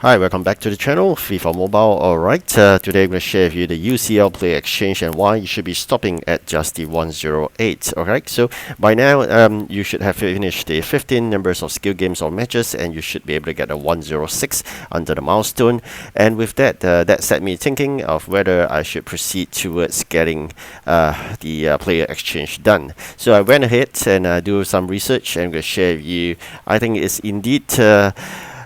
Hi, welcome back to the channel, Fifa Mobile. Alright, today I'm going to share with you the UCL player exchange and why you should be stopping at just the 108. Alright, so by now you should have finished the 15 numbers of skill games or matches and you should be able to get a 106 under the milestone. And with that, that set me thinking of whether I should proceed towards getting the player exchange done. So I went ahead and do some research and I'm going to share with you. I think it's indeed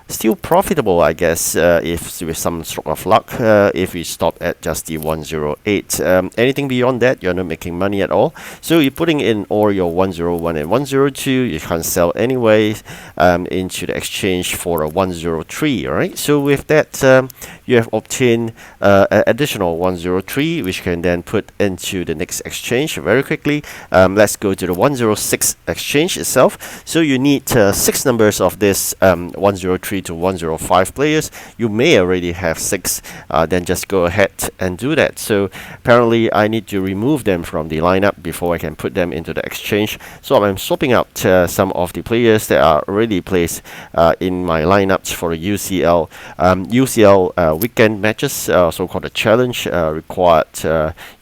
still profitable, I guess, if with some stroke of luck, if we stop at just the 108. Anything beyond that, you're not making money at all. So you're putting in all your 101 and 102, you can't sell anyway into the exchange for a 103, alright? So with that, you have obtained an additional 103, which you can then put into the next exchange very quickly. Let's go to the 106 exchange itself. So you need 6 numbers of this 103 to 105 players. You may already have 6, then just go ahead and do that. So apparently I need to remove them from the lineup before I can put them into the exchange. So I'm swapping out some of the players that are already placed in my lineups for the UCL. UCL weekend matches, so-called a challenge, required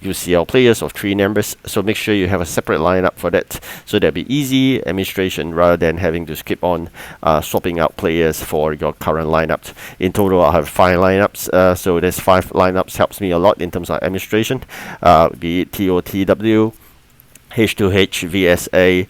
UCL players of 3 numbers. So make sure you have a separate lineup for that, so that'll be easy administration rather than having to keep on swapping out players for your current lineups. In total, I have 5 lineups, so this 5 lineups helps me a lot in terms of administration, be it TOTW, H2H, VSA,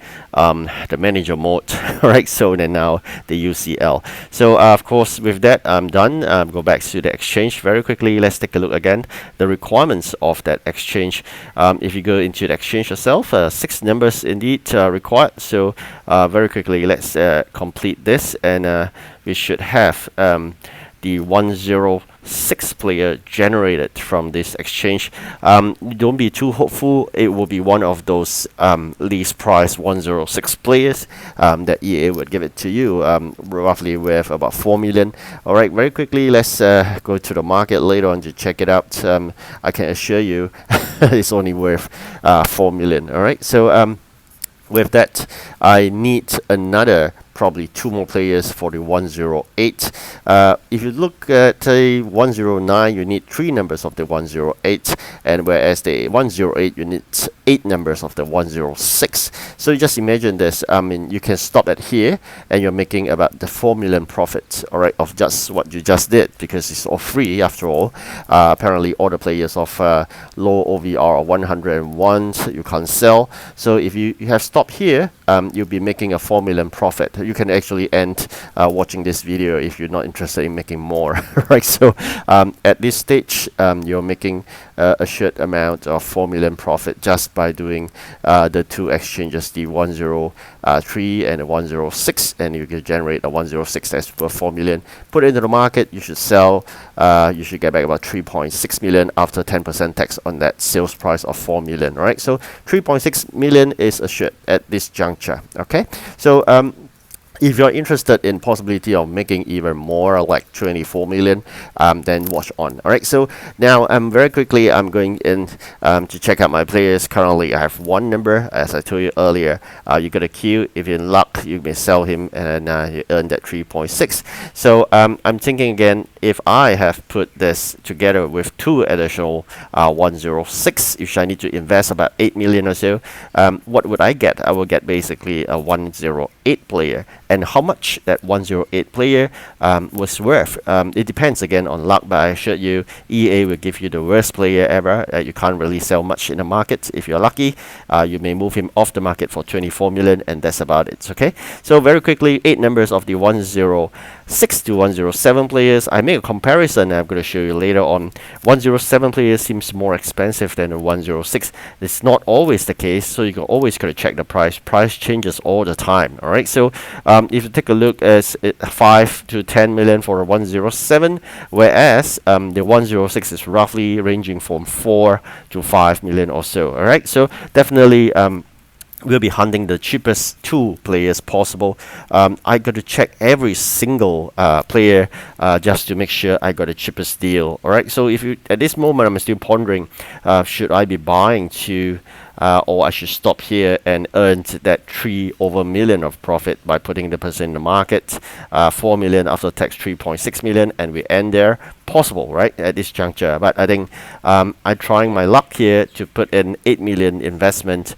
the manager mode, right? So then now the UCL. So of course with that I'm done. Go back to the exchange very quickly. Let's take a look again the requirements of that exchange. If you go into the exchange yourself, 6 numbers indeed required. So very quickly let's complete this and we should have the 106 player generated from this exchange. Don't be too hopeful. It will be one of those least priced 106 players that EA would give it to you, roughly with about 4 million. Alright, very quickly let's go to the market later on to check it out. I can assure you it's only worth 4 million. Alright, so with that I need another probably 2 more players for the 108. If you look at the 109, you need 3 numbers of the 108, and whereas the 108 you need 8 numbers of the 106. So you just imagine this. I mean, you can stop at here and you're making about the 4 million profit, alright, of just what you just did, because it's all free after all. Apparently all the players of low OVR are 101, so you can't sell. So if you have stopped here, you'll be making a 4 million profit. You can actually end watching this video if you're not interested in making more, right? So at this stage, you're making a assured amount of 4 million profit just by doing the 2 exchanges, the 103 and the 106, and you can generate a 106 that's worth 4 million. Put it into the market, you should sell, you should get back about 3.6 million after 10% tax on that sales price of 4 million, right? So 3.6 million is assured at this juncture, okay? So if you're interested in possibility of making even more, like 24 million, then watch on. Alright, so now very quickly I'm going in to check out my players. Currently I have 1 number, as I told you earlier. You got a queue. If you're in luck, you may sell him and you earn that 3.6. So I'm thinking again, if I have put this together with 2 additional 106, if I need to invest about 8 million or so, what would I get? I will get basically a 108 player. And how much that 108 player was worth, it depends again on luck, but I assure you EA will give you the worst player ever. You can't really sell much in the market. If you're lucky, you may move him off the market for 24 million, and that's about it. Okay, so very quickly, 8 numbers of the 106 to 107 players. I make a comparison I'm going to show you later on. 107 players seems more expensive than the 106. It's not always the case, so you can always got to check the price. Price changes all the time. Alright, so if you take a look at 5 to 10 million for a 107, whereas the 106 is roughly ranging from 4 to 5 million or so. Alright, so definitely we'll be hunting the cheapest 2 players possible. I got to check every single player just to make sure I got the cheapest deal. Alright, so if you at this moment I'm still pondering, should I be buying to or I should stop here and earn that 3 over million of profit by putting the person in the market. 4 million after tax, 3.6 million, and we end there. Possible, right, at this juncture. But I think I'm trying my luck here to put in 8 million investment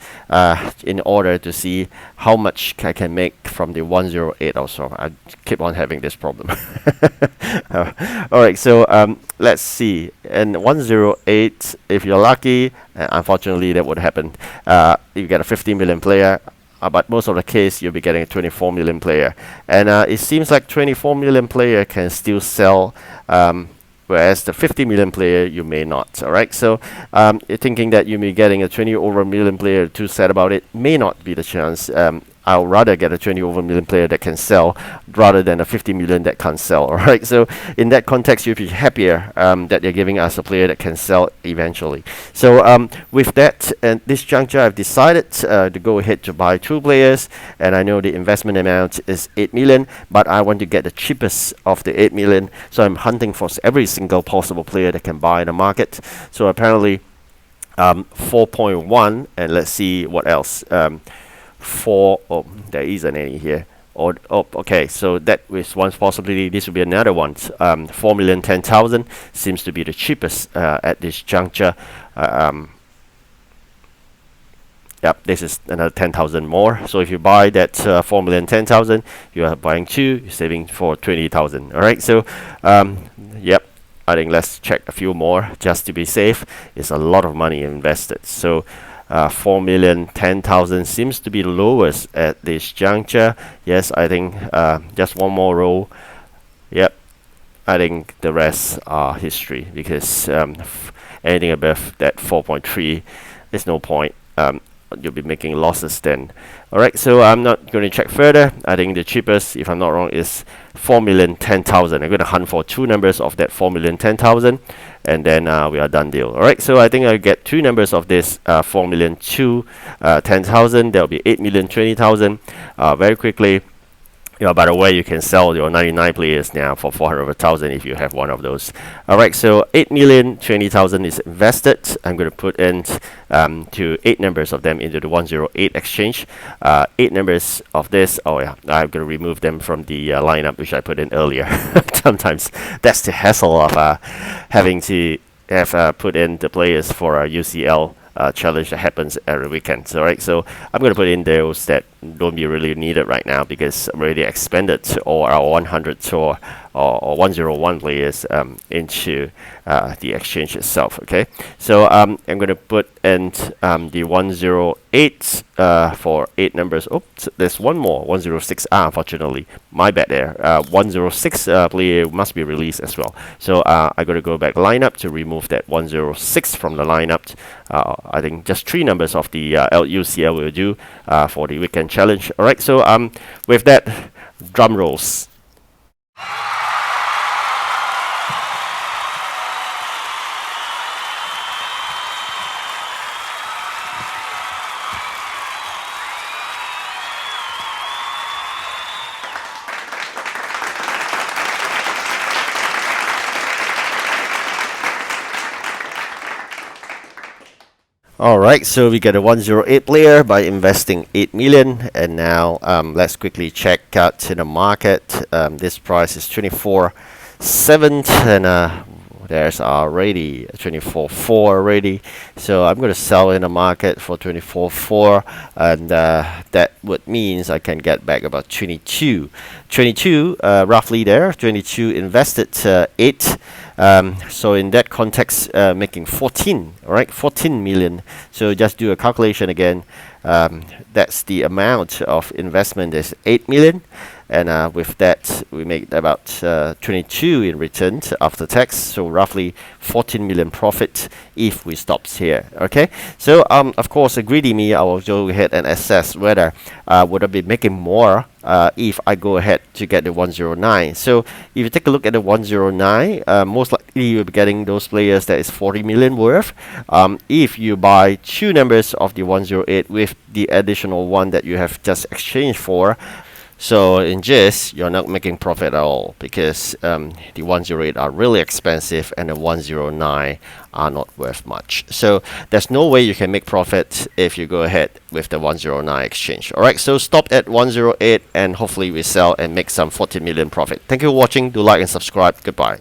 in order to see how much I can make from the 108 also. I keep on having this problem. Alright, so let's see. And 108, if you're lucky, unfortunately that would happen. You get a 50 million player. But most of the case, you'll be getting a 24 million player. And it seems like 24 million player can still sell, whereas the 50 million player, you may not. All right, so you're thinking that you may be getting a 20 over million player too sad about it. May not be the chance. I'll rather get a 20 over million player that can sell rather than a 50 million that can't sell. All right, so in that context, you'll be happier that they're giving us a player that can sell eventually. So with that, at this juncture, I've decided to go ahead to buy 2 players, and I know the investment amount is 8 million, but I want to get the cheapest of the 8 million, so I'm hunting for every single possible player that can buy in the market. So apparently 4.1, and let's see what else. 4, oh, there isn't any here. Or, oh, okay, so that is one possibility. This will be another one. 4 million 10,000 seems to be the cheapest at this juncture. Yep, this is another 10,000 more. So if you buy that 4 million 10,000, you are buying 2, you're saving for 20,000. All right, so yep, I think let's check a few more just to be safe. It's a lot of money invested. So 4 million 10,000 seems to be the lowest at this juncture. Yes, I think just one more row. Yep, I think the rest are history, because anything above that 4.3, there's no point. You'll be making losses then. Alright, so I'm not going to check further. I think the cheapest, if I'm not wrong, is 4 million 10,000. I'm going to hunt for 2 numbers of that 4 million 10,000, and then we are done deal. Alright, so I think I'll get 2 numbers of this 4 million 10,000. There'll be 8 million 20,000 very quickly. By the way, you can sell your 99 players now for 400,000 if you have one of those. Alright, so 8 million 20,000 is invested. I'm going to put in to 8 numbers of them into the 108 exchange. 8 numbers of this. Oh yeah, I'm going to remove them from the lineup which I put in earlier. Sometimes that's the hassle of having to have put in the players for a UCL challenge that happens every weekend. So, right, so I'm going to put in those that don't be really needed right now, because I'm already expanded all our 100 or 101 players into the exchange itself. Okay, so I'm going to put in the 108 for 8 numbers. Oops, there's one more 106. Unfortunately, my bad there. 106 player must be released as well. So I'm going to go back lineup to remove that 106 from the lineup. I think just 3 numbers of the UCL will do for the weekend challenge. Alright, so with that, drum rolls. Alright, so we get a 108 player by investing 8 million, and now let's quickly check out in the market. This price is 24.7, and there's already 24.4 already. So I'm going to sell in the market for 24.4, and that would means I can get back about 22 roughly there. 22 invested 8. So in that context, making 14, all right, 14 million. So just do a calculation again. That's the amount of investment is 8 million, and with that we make about 22 in return after tax. So roughly 14 million profit if we stop here. Okay, so of course, a greedy me, I will go ahead and assess whether would I be making more if I go ahead to get the 109. So if you take a look at the 109, most likely you'll be getting those players that is 40 million worth. If you buy 2 numbers of the 108 with the additional one that you have just exchanged for, So in this, you're not making profit at all because the 108 are really expensive and the 109 are not worth much. So there's no way you can make profit if you go ahead with the 109 exchange. All right, so stop at 108 and hopefully we sell and make some 40 million profit. Thank you for watching. Do like and subscribe. Goodbye.